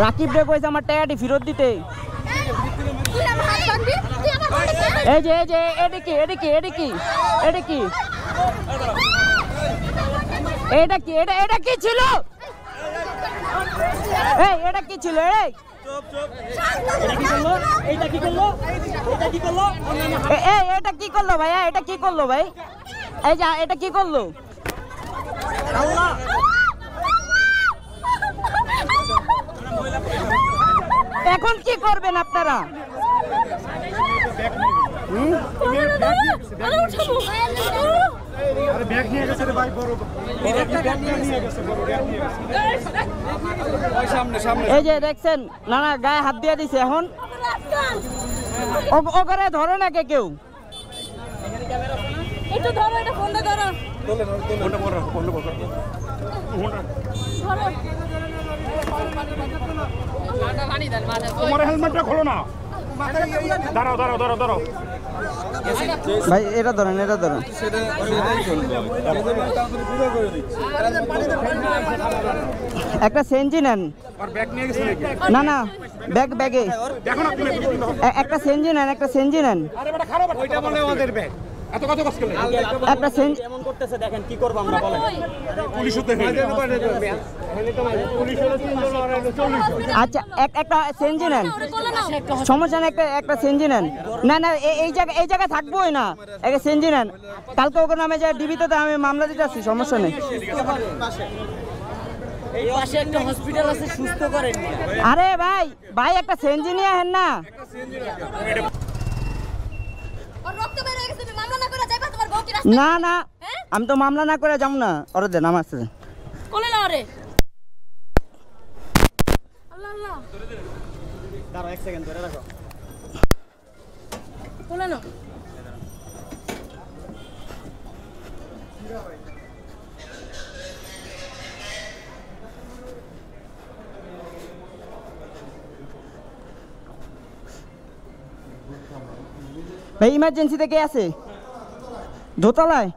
রাকিব রে কইছে আমার টাকাটি ফেরত দিতে। এই যে এটা কি এটা কি এটা কি এটা কি এটা কি এটা কি ছিল? এই এটা কি ছিল? এই এটা কি করলো ভাইয়া? এটা কি করলো ভাই? এই যে এটা কি করলো? এখন কি করবেন আপনারা? এই যে দেখছেন নানা গায়ে হাত দিয়ে দিছে। এখন ওখানে ধরে না কেউ? একটু ধরো, এটা ফোনটা ধরো। তোমার হেলমেটটা খোলো না। দাঁড়াও দাঁড়াও দাঁড়াও দাঁড়াও ভাই, এটা ধরেন এটা ধরেন। একটা সেনজি নেন। না না, ব্যাগে একটা সেনজি নেন, একটা সেনজি নেন। একটা সেনজি এমন করতেছে, দেখেন কি করব আমরা বলেন। আচ্ছা একটা সেনজি নেন, সমস্যা নেই, একটা সেনজি নেন। না না, এই জায়গায় থাকবোই না, একটা সেনজি নেন। কালকে ওকে নামে যায় ডিবিতে, আমি মামলা দিতে আসছি, সমস্যা নেই। এই পাশে একটা হসপিটাল আছে, সুস্থ করেন। আরে ভাই একটা সেনজি নিয়ে আহেন না। না না, আমি তো মামলা না করে যাবো না। ওরে দেন, আমার আসছে কোলে না রে। আল্লাহ আল্লাহ, দাঁড়াও এক সেকেন্ড ধরে রাখো। কোলে না। ভাই ইমার্জেন্সিতে কে আছে? দোতলায়।